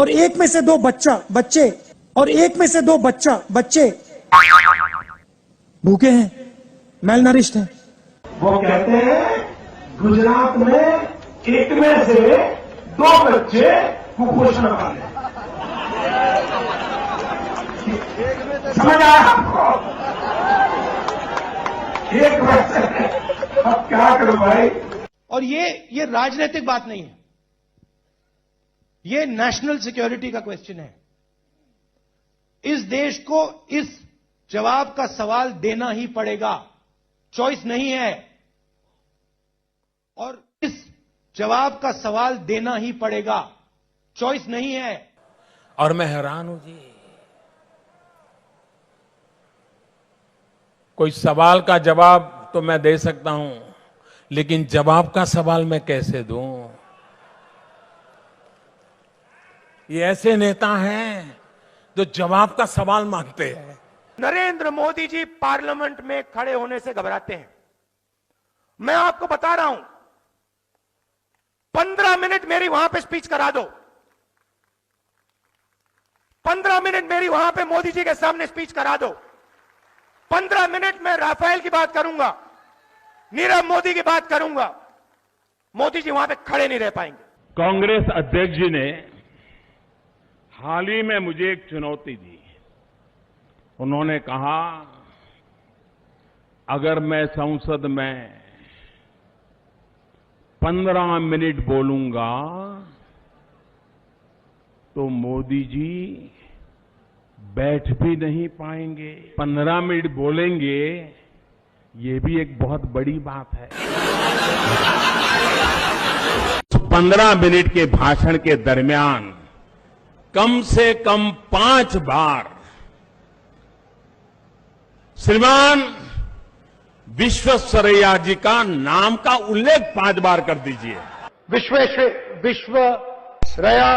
और एक में से दो बच्चे भूखे हैं, मेलनरिश्ड हैं। वो कहते हैं गुजरात में एक में से दो बच्चे कुपोषण वाले। समझ आया आपको? एक बच्चे, अब क्या करूं भाई? और ये राजनीतिक बात नहीं है, ये नेशनल सिक्योरिटी का क्वेश्चन है। इस देश को इस जवाब का सवाल देना ही पड़ेगा, चॉइस नहीं है। और इस जवाब का सवाल देना ही पड़ेगा, चॉइस नहीं है। और मैं हैरान हूं जी, कोई सवाल का जवाब तो मैं दे सकता हूं, लेकिन जवाब का सवाल मैं कैसे दूं? ये ऐसे नेता हैं जो जवाब का सवाल मांगते हैं। नरेंद्र मोदी जी पार्लियामेंट में खड़े होने से घबराते हैं। मैं आपको बता रहा हूं, 15 मिनट मेरी वहां पे स्पीच करा दो, 15 मिनट मेरी वहां पे मोदी जी के सामने स्पीच करा दो, 15 मिनट में राफेल की बात करूंगा, नीरव मोदी की बात करूंगा, मोदी जी वहां पे खड़े नहीं रह पाएंगे। कांग्रेस अध्यक्ष जी ने हाल ही में मुझे एक चुनौती दी। उन्होंने कहा, अगर मैं संसद में 15 मिनट बोलूंगा तो मोदी जी बैठ भी नहीं पाएंगे। 15 मिनट बोलेंगे, ये भी एक बहुत बड़ी बात है। 15 मिनट के भाषण के दरमियान कम से कम 5 बार श्रीमान विश्वेश्वरैया जी का नाम का उल्लेख 5 बार कर दीजिए। विश्वेश्वरैया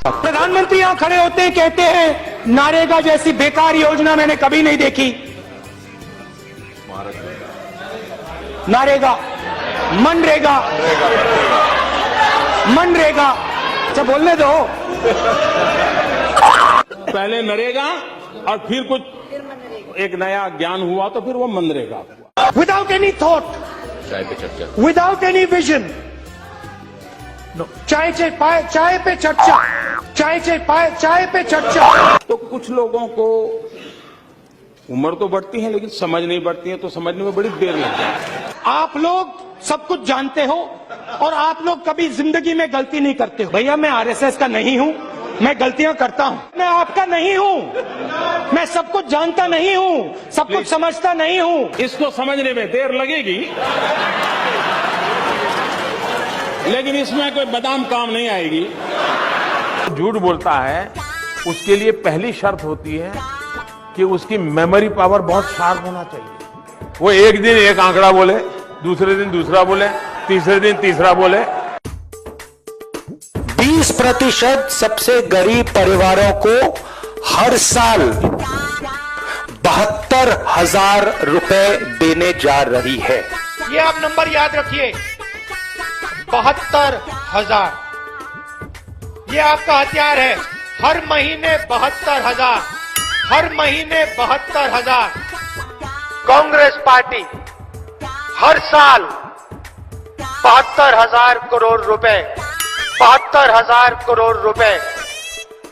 प्रधानमंत्री यहां खड़े होते हैं, कहते हैं नारेगा जैसी बेकार योजना मैंने कभी नहीं देखी। नारेगा, मनरेगा, अच्छा बोलने दो। पहले नरेगा और फिर कुछ एक नया ज्ञान हुआ तो फिर वो मनरेगा हुआ। Without any thought, without any vision, चाय पे चर्चा। तो कुछ लोगों को उम्र तो बढ़ती है लेकिन समझ नहीं बढ़ती है, तो समझने में बड़ी देर लगती है। आप लोग सब कुछ जानते हो और आप लोग कभी जिंदगी में गलती नहीं करते हो। भैया मैं आरएसएस का नहीं हूं, मैं गलतियां करता हूं। मैं आपका नहीं हूं, मैं सब कुछ जानता नहीं हूं, सब कुछ समझता नहीं हूं। इसको समझने में देर लगेगी, लेकिन इसमें कोई बादाम काम नहीं आएगी। झूठ बोलता है उसके लिए पहली शर्त होती है कि उसकी मेमोरी पावर बहुत शार्प होना चाहिए। वो एक दिन एक आंकड़ा बोले, दूसरे दिन दूसरा बोले, तीसरे दिन तीसरा बोले। 20% सबसे गरीब परिवारों को हर साल 72,000 रुपए देने जा रही है। ये आप नंबर याद रखिए, 72,000। ये आपका हथियार है। हर महीने 72,000, हर महीने 72,000। कांग्रेस पार्टी हर साल 72,000 करोड़ रुपए, 72,000 करोड़ रुपए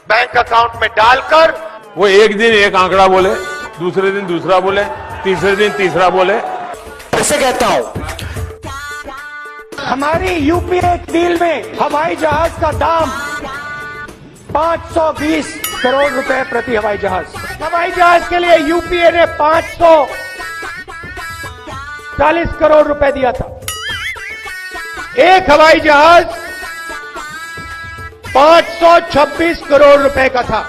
बैंक अकाउंट में डालकर, वो एक दिन एक आंकड़ा बोले, दूसरे दिन दूसरा बोले, तीसरे दिन तीसरा बोले। फिर से कहता हूं, हमारी यूपीए डील में हवाई जहाज का दाम 520 करोड़ रुपए प्रति हवाई जहाज। हवाई जहाज के लिए यूपीए ने 540 करोड़ रुपए दिया था। एक हवाई जहाज 526 करोड़ रुपए का था।